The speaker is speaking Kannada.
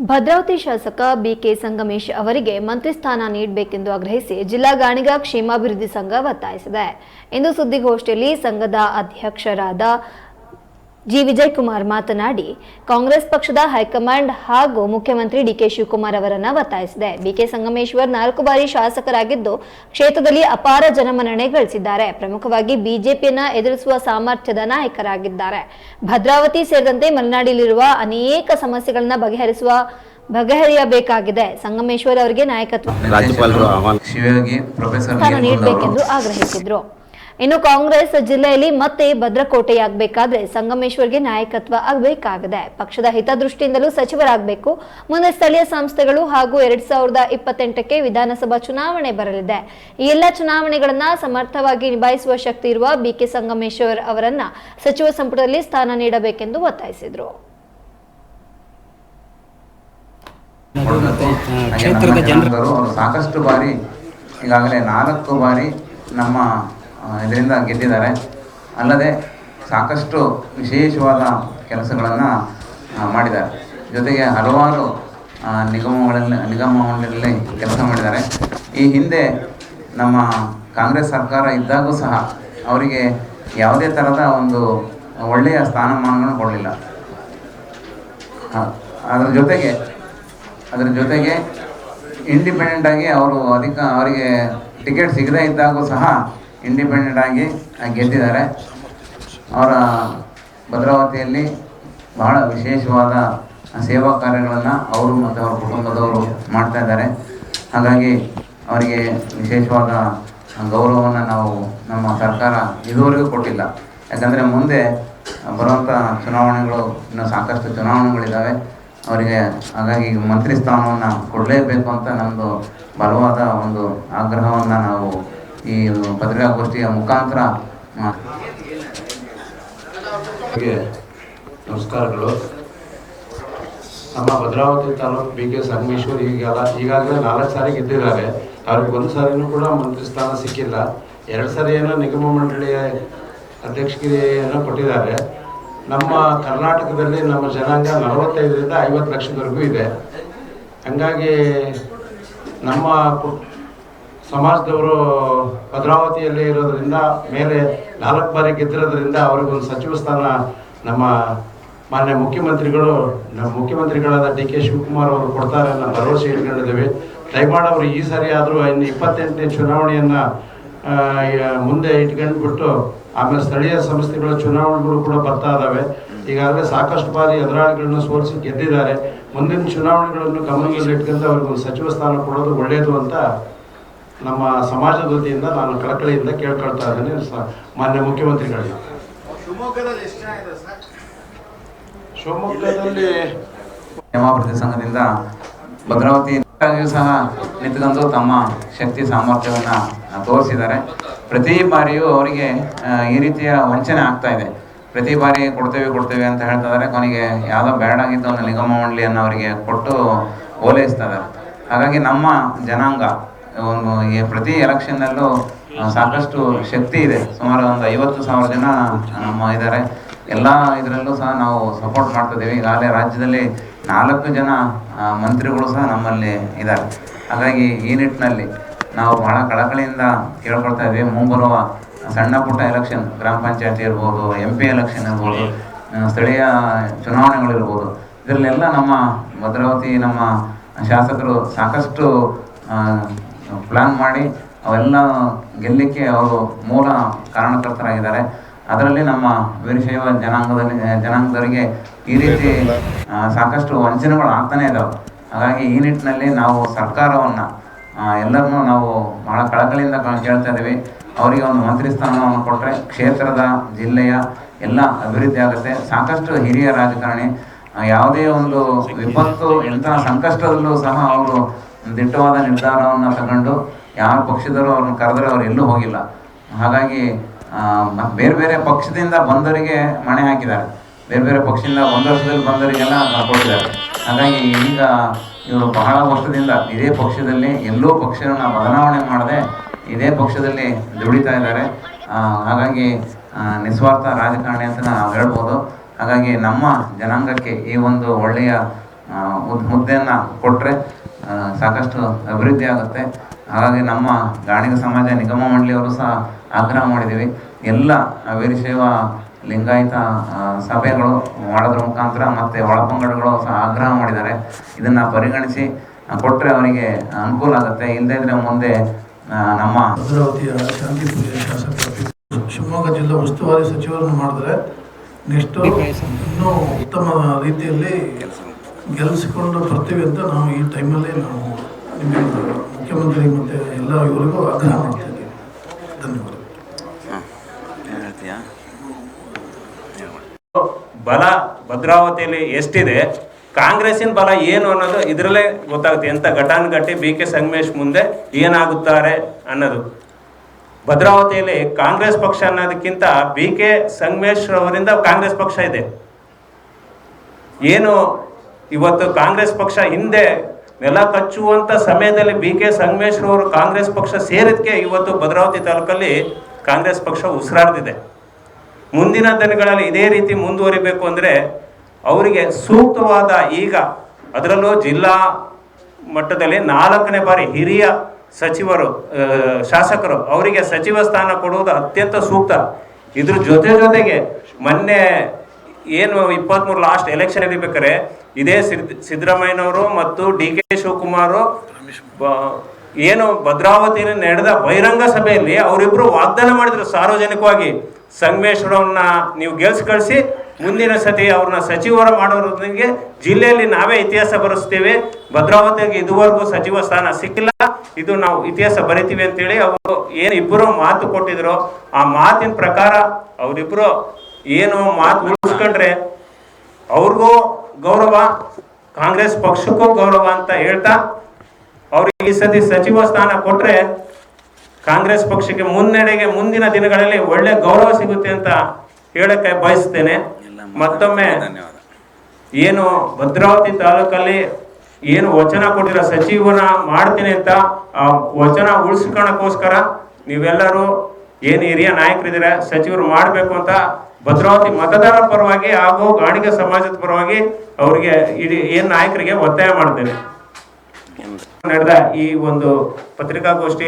ಭದ್ರಾವತಿ ಶಾಸಕ ಬಿಕೆ ಸಂಗಮೇಶ್ ಅವರಿಗೆ ಮಂತ್ರಿ ಸ್ಥಾನ ನೀಡಬೇಕೆಂದು ಆಗ್ರಹಿಸಿ ಜಿಲ್ಲಾ ಗಾಣಿಗ ಕ್ಷೇಮಾಭಿವೃದ್ಧಿ ಸಂಘ ಒತ್ತಾಯಿಸಿದೆ. ಇಂದು ಸುದ್ದಿಗೋಷ್ಠಿಯಲ್ಲಿ ಸಂಘದ ಅಧ್ಯಕ್ಷರಾದ ಜಿ ವಿಜಯಕುಮಾರ್ ಮಾತನಾಡಿ, ಕಾಂಗ್ರೆಸ್ ಪಕ್ಷದ ಹೈಕಮಾಂಡ್ ಹಾಗೂ ಮುಖ್ಯಮಂತ್ರಿ ಡಿಕೆ ಶಿವಕುಮಾರ್ ಅವರನ್ನು ಒತ್ತಾಯಿಸಿದೆ. ಬಿಕೆ ಸಂಗಮೇಶ್ವರ್ 4 ಬಾರಿ ಶಾಸಕರಾಗಿದ್ದು ಕ್ಷೇತ್ರದಲ್ಲಿ ಅಪಾರ ಜನಮನ್ನಣೆ ಗಳಿಸಿದ್ದಾರೆ. ಪ್ರಮುಖವಾಗಿ ಬಿಜೆಪಿಯನ್ನು ಎದುರಿಸುವ ಸಾಮರ್ಥ್ಯದ ನಾಯಕರಾಗಿದ್ದಾರೆ. ಭದ್ರಾವತಿ ಸೇರಿದಂತೆ ಮಲೆನಾಡಿನಲ್ಲಿರುವ ಅನೇಕ ಸಮಸ್ಯೆಗಳನ್ನು ಬಗೆಹರಿಯಬೇಕಾಗಿದೆ. ಸಂಗಮೇಶ್ವರ್ ಅವರಿಗೆ ನಾಯಕತ್ವ ನೀಡಬೇಕೆಂದು ಆಗ್ರಹಿಸಿದರು. ಇನ್ನು ಕಾಂಗ್ರೆಸ್ ಜಿಲ್ಲೆಯಲ್ಲಿ ಮತ್ತೆ ಭದ್ರಕೋಟೆಯಾಗಬೇಕಾದ್ರೆ ಸಂಗಮೇಶ್ವರ್ಗೆ ನಾಯಕತ್ವ ಆಗಬೇಕಾಗಿದೆ. ಪಕ್ಷದ ಹಿತದೃಷ್ಟಿಯಿಂದಲೂ ಸಚಿವರಾಗಬೇಕು. ಮುಂದೆ ಸ್ಥಳೀಯ ಸಂಸ್ಥೆಗಳು ಹಾಗೂ 2028ಕ್ಕೆ ವಿಧಾನಸಭಾ ಚುನಾವಣೆ ಬರಲಿದೆ. ಈ ಎಲ್ಲ ಚುನಾವಣೆಗಳನ್ನ ಸಮರ್ಥವಾಗಿ ನಿಭಾಯಿಸುವ ಶಕ್ತಿ ಇರುವ ಬಿಕೆ ಸಂಗಮೇಶ್ವರ್ ಅವರನ್ನ ಸಚಿವ ಸಂಪುಟದಲ್ಲಿ ಸ್ಥಾನ ನೀಡಬೇಕೆಂದು ಒತ್ತಾಯಿಸಿದರು. ಕ್ಷೇತ್ರದ ಜನರು ಸಾಕಷ್ಟು ಬಾರಿ ಈಗಾಗಲೇ 4 ಬಾರಿ ನಮ್ಮ ಇದರಿಂದ ಗೆದ್ದಿದ್ದಾರೆ. ಅಲ್ಲದೆ ಸಾಕಷ್ಟು ವಿಶೇಷವಾದ ಕೆಲಸಗಳನ್ನು ಮಾಡಿದ್ದಾರೆ. ಜೊತೆಗೆ ಹಲವಾರು ನಿಗಮ ಮಂಡಳಿಯಲ್ಲಿ ಕೆಲಸ ಮಾಡಿದ್ದಾರೆ. ಈ ಹಿಂದೆ ನಮ್ಮ ಕಾಂಗ್ರೆಸ್ ಸರ್ಕಾರ ಇದ್ದಾಗೂ ಸಹ ಅವರಿಗೆ ಯಾವುದೇ ಥರದ ಒಂದು ಒಳ್ಳೆಯ ಸ್ಥಾನಮಾನಗಳನ್ನು ಕೊಡಲಿಲ್ಲ. ಅದರ ಜೊತೆಗೆ ಇಂಡಿಪೆಂಡೆಂಟಾಗಿ ಅವರಿಗೆ ಟಿಕೆಟ್ ಸಿಗದೇ ಇದ್ದಾಗೂ ಸಹ ಇಂಡಿಪೆಂಡೆಂಟಾಗಿ ಗೆದ್ದಿದ್ದಾರೆ. ಅವರ ಭದ್ರಾವತಿಯಲ್ಲಿ ಬಹಳ ವಿಶೇಷವಾದ ಸೇವಾ ಕಾರ್ಯಗಳನ್ನು ಅವರು ಮತ್ತು ಅವರ ಕುಟುಂಬದವರು ಮಾಡ್ತಾ ಇದ್ದಾರೆ. ಹಾಗಾಗಿ ಅವರಿಗೆ ವಿಶೇಷವಾದ ಗೌರವವನ್ನು ನಮ್ಮ ಸರ್ಕಾರ ಇದುವರೆಗೂ ಕೊಟ್ಟಿಲ್ಲ. ಯಾಕಂದರೆ ಮುಂದೆ ಬರುವಂಥ ಚುನಾವಣೆಗಳು ಇನ್ನೂ ಸಾಕಷ್ಟು ಚುನಾವಣೆಗಳಿದ್ದಾವೆ ಅವರಿಗೆ. ಹಾಗಾಗಿ ಮಂತ್ರಿ ಸ್ಥಾನವನ್ನು ಕೊಡಲೇಬೇಕು ಅಂತ ನಮ್ಮದು ಬಲವಾದ ಒಂದು ಆಗ್ರಹವನ್ನು ನಾವು ಈ ಪತ್ರಿಕಾಗೋಷ್ಠಿಯ ಮುಖಾಂತರ. ನಮಸ್ಕಾರಗಳು. ನಮ್ಮ ಭದ್ರಾವತಿ ತಾಲೂಕು ಬಿಕೆ ಸಂಗಮೇಶ್ವರ್ ಈಗಾಗಲೇ 4 ಸಾರಿ ಗೆದ್ದಿದ್ದಾರೆ. ಅವ್ರಿಗೆ 1 ಸಾರಿನೂ ಕೂಡ ಮಂತ್ರಿ ಸ್ಥಾನ ಸಿಕ್ಕಿಲ್ಲ. 2 ಸಾರಿ ಏನೋ ನಿಗಮ ಮಂಡಳಿಯ ಅಧ್ಯಕ್ಷಗಿರಿಯನ್ನು ಕೊಟ್ಟಿದ್ದಾರೆ. ನಮ್ಮ ಕರ್ನಾಟಕದಲ್ಲಿ ನಮ್ಮ ಜನಾಂಗ 45ರಿಂದ 50 ಲಕ್ಷದವರೆಗೂ ಇದೆ. ಹಂಗಾಗಿ ನಮ್ಮ ಸಮಾಜದವರು ಭದ್ರಾವತಿಯಲ್ಲಿ ಇರೋದ್ರಿಂದ ಮೇಲೆ 4 ಬಾರಿ ಗೆದ್ದಿರೋದ್ರಿಂದ ಅವ್ರಿಗೊಂದು ಸಚಿವ ಸ್ಥಾನ ನಮ್ಮ ಮಾನ್ಯ ಮುಖ್ಯಮಂತ್ರಿಗಳಾದ ಡಿ ಕೆ ಶಿವಕುಮಾರ್ ಅವರು ಕೊಡ್ತಾರೆ ಅನ್ನೋ ಭರವಸೆ ಇಟ್ಕೊಂಡಿದ್ದೀವಿ. ದಯಮಾಡಿ ಅವರು ಈ ಸಾರಿ ಆದರೂ ಇನ್ನು 28ನೇ ಚುನಾವಣೆಯನ್ನು ಮುಂದೆ ಇಟ್ಕೊಂಡ್ಬಿಟ್ಟು ಆಮೇಲೆ ಸ್ಥಳೀಯ ಸಂಸ್ಥೆಗಳ ಚುನಾವಣೆಗಳು ಕೂಡ ಬರ್ತಾ ಇದ್ದಾವೆ. ಈಗಾಗಲೇ ಸಾಕಷ್ಟು ಬಾರಿ ಎದುರಾಳಿಗಳನ್ನ ಸೋಲಿಸಿ ಗೆದ್ದಿದ್ದಾರೆ. ಮುಂದಿನ ಚುನಾವಣೆಗಳನ್ನು ಗಮನದಲ್ಲಿ ಇಟ್ಕೊಂಡು ಅವ್ರಿಗೊಂದು ಸಚಿವ ಸ್ಥಾನ ಕೊಡೋದು ಒಳ್ಳೆಯದು ಅಂತ ನಮ್ಮ ಸಮಾಜದ ವತಿಯಿಂದ ನಾನು ಕಳಕಳಿಯಿಂದ ಕೇಳ್ಕೊಳ್ತಾ ಇದ್ದೇನೆ ಮಾನ್ಯ ಮುಖ್ಯಮಂತ್ರಿಗಳಿಗೆ. ಶಿವಮೊಗ್ಗದಲ್ಲಿ ಕ್ಷೇಮಾಭಿವೃದ್ಧಿ ಸಂಘದಿಂದ ಭದ್ರಾವತಿ ಸಹ ನಿಂತುಕೊಂಡು ತಮ್ಮ ಶಕ್ತಿ ಸಾಮರ್ಥ್ಯವನ್ನು ತೋರಿಸಿದ್ದಾರೆ. ಪ್ರತಿ ಬಾರಿಯೂ ಅವರಿಗೆ ಈ ರೀತಿಯ ವಂಚನೆ ಆಗ್ತಾ ಇದೆ. ಪ್ರತಿ ಬಾರಿ ಕೊಡ್ತೇವೆ ಅಂತ ಹೇಳ್ತಾ ಇದ್ದಾರೆ. ಕೊನೆಗೆ ಯಾವುದೋ ಬೇಡಾಗಿದ್ದು ಒಂದು ನಿಗಮ ಮಂಡಳಿಯನ್ನು ಅವರಿಗೆ ಕೊಟ್ಟು ಓಲೈಸ್ತಾ ಇದ್ದಾರೆ. ಹಾಗಾಗಿ ನಮ್ಮ ಜನಾಂಗ ಪ್ರತಿ ಎಲೆಕ್ಷನ್ನಲ್ಲೂ ಸಾಕಷ್ಟು ಶಕ್ತಿ ಇದೆ. ಸುಮಾರು ಒಂದು 50,000 ಜನ ನಮ್ಮ ಇದ್ದಾರೆ. ಎಲ್ಲ ಇದರಲ್ಲೂ ಸಹ ನಾವು ಸಪೋರ್ಟ್ ಮಾಡ್ತಿದ್ದೀವಿ. ಈಗಾಗಲೇ ರಾಜ್ಯದಲ್ಲಿ 4 ಜನ ಮಂತ್ರಿಗಳು ಸಹ ನಮ್ಮಲ್ಲಿ ಇದ್ದಾರೆ. ಹಾಗಾಗಿ ಈ ನಿಟ್ಟಿನಲ್ಲಿ ನಾವು ಬಹಳ ಕಳಕಳಿಯಿಂದ ಕೇಳ್ಕೊಳ್ತಾ ಇದ್ದೀವಿ. ಮುಂಬರುವ ಸಣ್ಣ ಪುಟ್ಟ ಎಲೆಕ್ಷನ್, ಗ್ರಾಮ ಪಂಚಾಯತಿ ಇರ್ಬೋದು, MP ಎಲೆಕ್ಷನ್ ಇರ್ಬೋದು, ಸ್ಥಳೀಯ ಚುನಾವಣೆಗಳಿರ್ಬೋದು, ಇದರಲ್ಲೆಲ್ಲ ನಮ್ಮ ಭದ್ರಾವತಿ ನಮ್ಮ ಶಾಸಕರು ಸಾಕಷ್ಟು ಪ್ಲ್ಯಾನ್ ಮಾಡಿ ಅವೆಲ್ಲ ಗೆಲ್ಲಲಿಕ್ಕೆ ಅವರು ಮೂಲ ಕಾರಣಕರ್ತರಾಗಿದ್ದಾರೆ. ಅದರಲ್ಲಿ ನಮ್ಮ ವೀರಶೈವ ಜನಾಂಗದವರಿಗೆ ಈ ರೀತಿ ಸಾಕಷ್ಟು ವಂಚನೆಗಳು ಆಗ್ತಾನೇ ಇದ್ದಾವೆ. ಹಾಗಾಗಿ ಈ ನಿಟ್ಟಿನಲ್ಲಿ ನಾವು ಸರ್ಕಾರವನ್ನು ಎಲ್ಲರನ್ನೂ ನಾವು ಬಹಳ ಕಳಕಳಿಯಿಂದ ಕೇಳ್ತಾ ಇದ್ದೀವಿ. ಅವರಿಗೆ ಒಂದು ಮಂತ್ರಿ ಸ್ಥಾನವನ್ನು ಕೊಟ್ಟರೆ ಕ್ಷೇತ್ರದ ಜಿಲ್ಲೆಯ ಎಲ್ಲ ಅಭಿವೃದ್ಧಿ ಆಗುತ್ತೆ. ಸಾಕಷ್ಟು ಹಿರಿಯ ರಾಜಕಾರಣಿ, ಯಾವುದೇ ಒಂದು ವಿಪತ್ತು ಎಂತಹ ಸಂಕಷ್ಟದಲ್ಲೂ ಸಹ ಅವರು ದಿಟ್ಟವಾದ ನಿರ್ಧಾರವನ್ನು ತಗೊಂಡು ಯಾವ ಪಕ್ಷದವರು ಅವ್ರನ್ನ ಕರೆದರೆ ಅವ್ರು ಎಲ್ಲೂ ಹೋಗಿಲ್ಲ. ಹಾಗಾಗಿ ಬೇರೆ ಬೇರೆ ಪಕ್ಷದಿಂದ ಬಂದವರಿಗೆ ಮಣೆ ಹಾಕಿದ್ದಾರೆ. ಬೇರೆ ಪಕ್ಷದಿಂದ 1 ವರ್ಷದಲ್ಲಿ ಬಂದವರಿಗೆಲ್ಲ ಕೊಟ್ಟಿದ್ದಾರೆ. ಹಾಗಾಗಿ ಈಗ ಇವರು ಬಹಳ ವರ್ಷದಿಂದ ಇದೇ ಪಕ್ಷದಲ್ಲಿ ಎಲ್ಲೂ ಪಕ್ಷವನ್ನು ಬದಲಾವಣೆ ಮಾಡದೆ ಇದೇ ಪಕ್ಷದಲ್ಲಿ ದುಡಿತಾ ಇದ್ದಾರೆ. ಹಾಗಾಗಿ ನಿಸ್ವಾರ್ಥ ರಾಜಕಾರಣಿ ಅಂತ ನಾವು ಹೇಳ್ಬೋದು. ಹಾಗಾಗಿ ನಮ್ಮ ಜನಾಂಗಕ್ಕೆ ಈ ಒಂದು ಒಳ್ಳೆಯ ಹುದ್ದೆಯನ್ನು ಕೊಟ್ಟರೆ ಸಾಕಷ್ಟು ಅಭಿವೃದ್ಧಿ ಆಗುತ್ತೆ. ಹಾಗಾಗಿ ನಮ್ಮ ಗಾಣಿಗ ಸಮಾಜ ನಿಗಮ ಮಂಡಳಿಯವರು ಸಹ ಆಗ್ರಹ ಮಾಡಿದ್ದೀವಿ. ಎಲ್ಲ ವೀರಶೈವ ಲಿಂಗಾಯತ ಸಭೆಗಳು ಮಾಡೋದ್ರ ಮುಖಾಂತರ ಮತ್ತು ಒಳಪಂಗಡಗಳು ಸಹ ಆಗ್ರಹ ಮಾಡಿದ್ದಾರೆ. ಇದನ್ನು ಪರಿಗಣಿಸಿ ಕೊಟ್ಟರೆ ಅವರಿಗೆ ಅನುಕೂಲ ಆಗುತ್ತೆ. ಇಲ್ಲದೇ ಇದ್ದರೆ ಮುಂದೆ ನಮ್ಮ ಭದ್ರಾವತಿಯ ಶಾಂತಿಪುರಿಯ ಶಾಸಕರು ಶಿವಮೊಗ್ಗ ಜಿಲ್ಲಾ ಉಸ್ತುವಾರಿ ಸಚಿವರನ್ನು ಮಾಡಿದ್ರೆ ನೆಕ್ಸ್ಟು ಇನ್ನೂ ಉತ್ತಮ ರೀತಿಯಲ್ಲಿ ಗೆಲ್ಲಿಸಿಕೊಂಡು ಬರ್ತೀವಿ ಅಂತ ನಾವು ಈ ಟೈಮಲ್ಲಿ ನಾವು ನಿಮ್ಮ ಮುಖ್ಯಮಂತ್ರಿ ಮತ್ತು ಎಲ್ಲ ಇವರಿಗೂ ಆಗ್ರಹ ಮಾಡ್ತಾ ಇದ್ದೀವಿ. ಧನ್ಯವಾದ. ಬಲ ಭದ್ರಾವತಿಯಲ್ಲಿ ಎಷ್ಟಿದೆ, ಕಾಂಗ್ರೆಸ್ಸಿನ ಬಲ ಏನು ಅನ್ನೋದು ಇದರಲ್ಲೇ ಗೊತ್ತಾಗುತ್ತೆ. ಎಂಥ ಘಟಾನುಘಟಿ ಬಿ ಕೆ ಸಂಗಮೇಶ್ ಮುಂದೆ ಏನಾಗುತ್ತಾರೆ ಅನ್ನೋದು. ಭದ್ರಾವತಿಯಲ್ಲಿ ಕಾಂಗ್ರೆಸ್ ಪಕ್ಷ ಅನ್ನೋದಕ್ಕಿಂತ ಬಿ ಕೆ ಸಂಗಮೇಶ್ ಅವರಿಂದ ಕಾಂಗ್ರೆಸ್ ಪಕ್ಷ ಇದೆ. ಏನು ಇವತ್ತು ಕಾಂಗ್ರೆಸ್ ಪಕ್ಷ ಹಿಂದೆ ನೆಲ ಕಚ್ಚುವಂಥ ಸಮಯದಲ್ಲಿ ಬಿ ಕೆ ಸಂಗಮೇಶ್ ಅವರು ಕಾಂಗ್ರೆಸ್ ಪಕ್ಷ ಸೇರಿದಕ್ಕೆ ಇವತ್ತು ಭದ್ರಾವತಿ ತಾಲೂಕಲ್ಲಿ ಕಾಂಗ್ರೆಸ್ ಪಕ್ಷ ಉಸಿರಾಡ್ತಿದೆ. ಮುಂದಿನ ದಿನಗಳಲ್ಲಿ ಇದೇ ರೀತಿ ಮುಂದುವರಿಬೇಕು ಅಂದರೆ ಅವರಿಗೆ ಸೂಕ್ತವಾದ, ಈಗ ಅದರಲ್ಲೂ ಜಿಲ್ಲಾ ಮಟ್ಟದಲ್ಲಿ 4ನೇ ಬಾರಿ ಹಿರಿಯ ಸಚಿವರು ಶಾಸಕರು ಅವರಿಗೆ ಸಚಿವ ಸ್ಥಾನ ಕೊಡುವುದು ಅತ್ಯಂತ ಸೂಕ್ತ. ಇದ್ರ ಜೊತೆಗೆ ಮೊನ್ನೆ ಏನು 23 ಲಾಸ್ಟ್ ಎಲೆಕ್ಷನ್ ಇರಬೇಕಾದ್ರೆ ಇದೇ ಸಿದ್ದರಾಮಯ್ಯನವರು ಮತ್ತು ಡಿ ಕೆ ಶಿವಕುಮಾರ್ ಏನು ಭದ್ರಾವತಿಯಲ್ಲಿ ನಡೆದ ಬಹಿರಂಗ ಸಭೆಯಲ್ಲಿ ಅವರಿಬ್ಬರು ವಾಗ್ದಾನ ಮಾಡಿದ್ರು ಸಾರ್ವಜನಿಕವಾಗಿ, ಸಂಗಮೇಶ್ವರವ್ರನ್ನ ನೀವು ಗೆಲ್ಸಿ ಕಳಿಸಿ, ಮುಂದಿನ ಸತಿ ಅವ್ರನ್ನ ಸಚಿವರ ಮಾಡೋರಿಗೆ ಜಿಲ್ಲೆಯಲ್ಲಿ ನಾವೇ ಇತಿಹಾಸ ಬರೆಸ್ತೀವಿ, ಭದ್ರಾವತಿಗೆ ಇದುವರೆಗೂ ಸಚಿವ ಸ್ಥಾನ ಸಿಕ್ಕಿಲ್ಲ, ಇದು ನಾವು ಇತಿಹಾಸ ಬರಿತೀವಿ ಅಂತೇಳಿ ಅವರು ಏನು ಇಬ್ಬರು ಮಾತು ಕೊಟ್ಟಿದ್ರು. ಆ ಮಾತಿನ ಪ್ರಕಾರ ಅವರಿಬ್ಬರು ಏನು ಮಾತು ಉಳಿಸ್ಕೊಂಡ್ರೆ ಅವ್ರಿಗೂ ಗೌರವ, ಕಾಂಗ್ರೆಸ್ ಪಕ್ಷಕ್ಕೂ ಗೌರವ ಅಂತ ಹೇಳ್ತಾ ಅವ್ರಿಗೆ ಈ ಸತಿ ಸಚಿವ ಸ್ಥಾನ ಕೊಟ್ಟರೆ ಕಾಂಗ್ರೆಸ್ ಪಕ್ಷಕ್ಕೆ ಮುನ್ನಡೆಗೆ ಮುಂದಿನ ದಿನಗಳಲ್ಲಿ ಒಳ್ಳೆ ಗೌರವ ಸಿಗುತ್ತೆ ಅಂತ ಹೇಳಕ್ಕೆ ಬಯಸ್ತೇನೆ. ಮತ್ತೊಮ್ಮೆ ಏನು ಭದ್ರಾವತಿ ತಾಲೂಕಲ್ಲಿ ಏನು ವಚನ ಕೊಟ್ಟಿರೋ ಸಚಿವನ ಮಾಡ್ತೀನಿ ಅಂತ ಆ ವಚನ ಉಳಿಸ್ಕೊಳ್ಳೋಕ್ಕೋಸ್ಕರ ನೀವೆಲ್ಲರೂ ಏನು ಹಿರಿಯ ನಾಯಕರಿದ್ದೀರಾ, ಸಚಿವರು ಮಾಡಬೇಕು ಅಂತ ಭದ್ರಾವತಿ ಮತದಾರರ ಪರವಾಗಿ ಹಾಗೂ ಗಾಣಿಗ ಸಮಾಜದ ಪರವಾಗಿ ಅವರಿಗೆ ಏನು ನಾಯಕರಿಗೆ ಒತ್ತಾಯ ಮಾಡ್ತೇನೆ. ನಡೆದ ಈ ಒಂದು ಪತ್ರಿಕಾಗೋಷ್ಠಿ